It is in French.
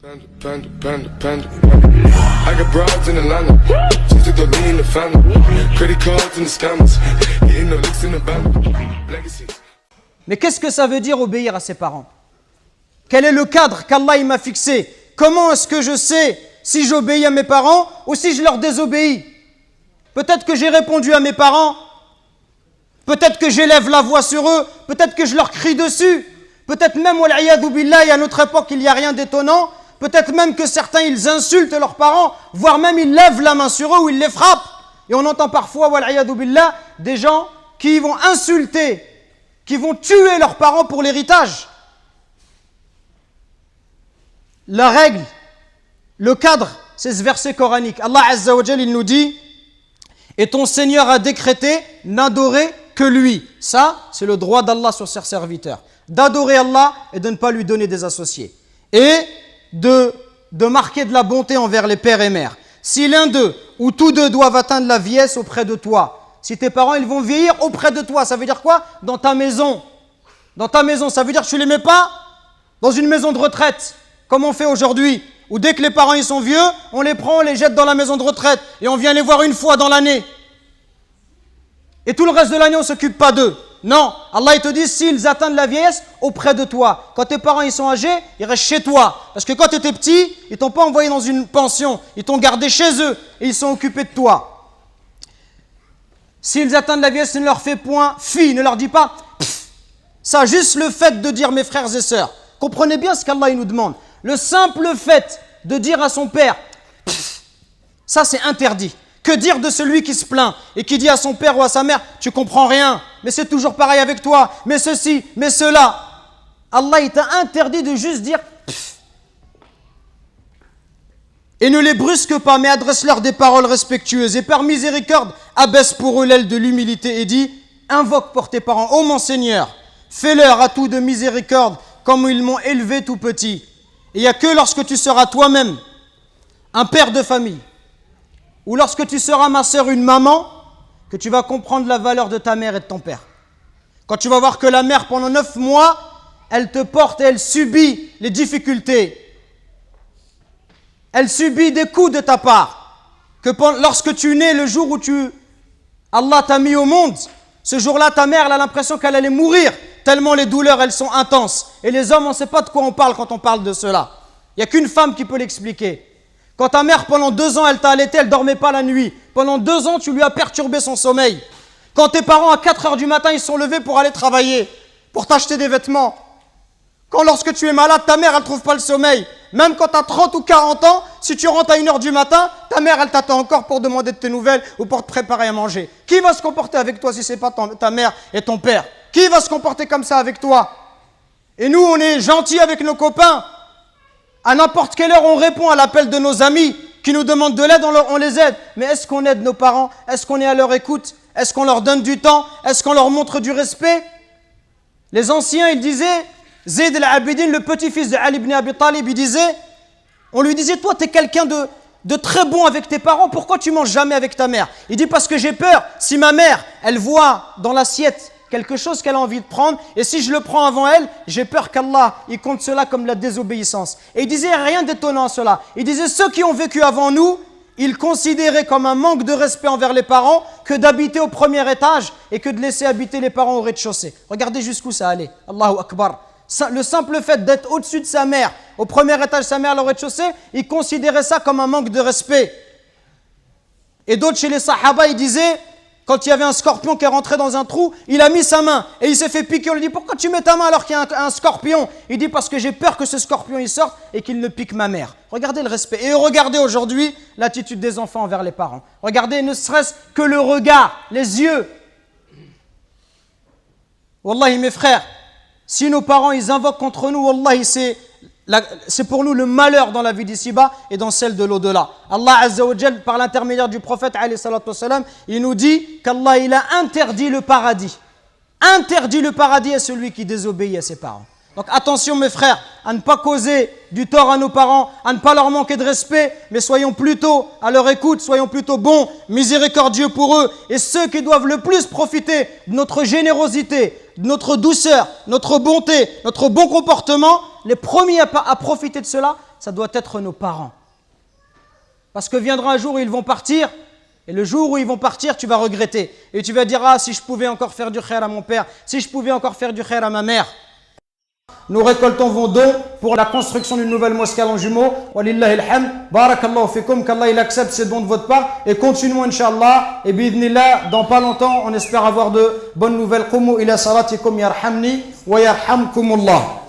I got broads in Atlanta, just to the lean the family, credit cards and the scammers, hitting the licks in the band, legacies. Mais qu'est-ce que ça veut dire obéir à ses parents? Quel est le cadre qu'Allah m'a fixé? Comment est-ce que je sais si j'obéis à mes parents ou si je leur désobéis? Peut-être que j'ai répondu à mes parents, peut-être que j'élève la voix sur eux, peut-être que je leur crie dessus, peut-être même, wal'iyadhu billah, à notre époque il n'y a rien d'étonnant, peut-être même que certains ils insultent leurs parents, voire même ils lèvent la main sur eux ou ils les frappent. Et on entend parfois, wal'iyadhu billah, des gens qui vont insulter, qui vont tuer leurs parents pour l'héritage. La règle, le cadre, c'est ce verset coranique. Allah Azza wa Jal, il nous dit « Et ton Seigneur a décrété n'adorer que lui ». Ça, c'est le droit d'Allah sur ses serviteurs. D'adorer Allah et de ne pas lui donner des associés. Et de marquer de la bonté envers les pères et mères. Si l'un d'eux ou tous deux doivent atteindre la vieillesse auprès de toi, si tes parents ils vont vieillir auprès de toi, ça veut dire quoi? Dans ta maison. Dans ta maison, ça veut dire que tu ne les mets pas dans une maison de retraite, comme on fait aujourd'hui, où dès que les parents ils sont vieux, on les prend, on les jette dans la maison de retraite et on vient les voir une fois dans l'année. Et tout le reste de l'année, on ne s'occupe pas d'eux. Non, Allah il te dit, s'ils atteignent la vieillesse, auprès de toi. Quand tes parents ils sont âgés, ils restent chez toi. Parce que quand tu étais petit, ils ne t'ont pas envoyé dans une pension, ils t'ont gardé chez eux et ils sont occupés de toi. S'ils atteignent la vieillesse, ne leur fais point fi, ne leur dis pas pff. Ça, juste le fait de dire mes frères et sœurs. Comprenez bien ce qu'Allah il nous demande. Le simple fait de dire à son père, pff, ça c'est interdit. Que dire de celui qui se plaint et qui dit à son père ou à sa mère, tu comprends rien, mais c'est toujours pareil avec toi, mais ceci, mais cela. Allah il t'a interdit de juste dire pff. Et ne les brusque pas, mais adresse-leur des paroles respectueuses. Et par miséricorde, abaisse pour eux l'aile de l'humilité et dit, invoque pour tes parents, ô mon Seigneur, fais-leur à tout de miséricorde comme ils m'ont élevé tout petit. Et il n'y a que lorsque tu seras toi-même un père de famille, ou lorsque tu seras ma sœur, une maman, que tu vas comprendre la valeur de ta mère et de ton père. Quand tu vas voir que la mère, pendant 9 mois, elle te porte et elle subit les difficultés. Elle subit des coups de ta part. Que lorsque tu nais, le jour où Allah t'a mis au monde, ce jour-là, ta mère elle a l'impression qu'elle allait mourir, tellement les douleurs, elles sont intenses. Et les hommes, on ne sait pas de quoi on parle quand on parle de cela. Il n'y a qu'une femme qui peut l'expliquer. Quand ta mère, pendant 2 ans, elle t'a allaité, elle ne dormait pas la nuit. Pendant 2 ans, tu lui as perturbé son sommeil. Quand tes parents, à 4 heures du matin, ils sont levés pour aller travailler, pour t'acheter des vêtements. Quand lorsque tu es malade, ta mère, elle ne trouve pas le sommeil. Même quand tu as 30 ou 40 ans, si tu rentres à 1 heure du matin, ta mère, elle t'attend encore pour demander de tes nouvelles ou pour te préparer à manger. Qui va se comporter avec toi si ce n'est pas ta mère et ton père? Qui va se comporter comme ça avec toi? Et nous, on est gentils avec nos copains. À n'importe quelle heure, on répond à l'appel de nos amis qui nous demandent de l'aide, on les aide. Mais est-ce qu'on aide nos parents? Est-ce qu'on est à leur écoute? Est-ce qu'on leur donne du temps? Est-ce qu'on leur montre du respect? Les anciens, ils disaient, Zayd al-Abidin, le petit-fils de Ali ibn Abi Talib, il disait, on lui disait, toi, tu es quelqu'un de très bon avec tes parents, pourquoi tu manges jamais avec ta mère? Il dit, parce que j'ai peur, si ma mère, elle voit dans l'assiette quelque chose qu'elle a envie de prendre, et si je le prends avant elle, j'ai peur qu'Allah, il compte cela comme la désobéissance. Et il disait rien d'étonnant à cela. Il disait, ceux qui ont vécu avant nous, ils considéraient comme un manque de respect envers les parents que d'habiter au premier étage et que de laisser habiter les parents au rez-de-chaussée. Regardez jusqu'où ça allait. Allahu Akbar. Le simple fait d'être au-dessus de sa mère, au premier étage, sa mère au rez-de-chaussée, ils considéraient ça comme un manque de respect. Et d'autres chez les Sahaba, ils disaient, quand il y avait un scorpion qui est rentré dans un trou, il a mis sa main et il s'est fait piquer. On lui dit, pourquoi tu mets ta main alors qu'il y a un scorpion? Il dit, parce que j'ai peur que ce scorpion il sorte et qu'il ne pique ma mère. Regardez le respect. Et regardez aujourd'hui l'attitude des enfants envers les parents. Regardez ne serait-ce que le regard, les yeux. Wallahi mes frères, si nos parents ils invoquent contre nous, wallahi c'est pour nous le malheur dans la vie d'ici-bas et dans celle de l'au-delà. Allah Azza wa Jal, par l'intermédiaire du prophète, il nous dit qu'Allah il a interdit le paradis. Interdit le paradis à celui qui désobéit à ses parents. Donc attention mes frères, à ne pas causer du tort à nos parents, à ne pas leur manquer de respect, mais soyons plutôt à leur écoute, soyons plutôt bons, miséricordieux pour eux. Et ceux qui doivent le plus profiter de notre générosité, de notre douceur, notre bonté, notre bon comportement, les premiers à profiter de cela, ça doit être nos parents. Parce que viendra un jour où ils vont partir, et le jour où ils vont partir, tu vas regretter. Et tu vas dire, ah, si je pouvais encore faire du khair à mon père, si je pouvais encore faire du khair à ma mère. Nous récoltons vos dons pour la construction d'une nouvelle mosquée à Longjumeau. Walillahi alhamd. Barakallahu fikum, qu'Allah il accepte ces dons de votre part. Et continuons, Inch'Allah. Et bi'idhnillah, dans pas longtemps, on espère avoir de bonnes nouvelles. Qumu ila salatikum yarhamni wa yarhamkumullah.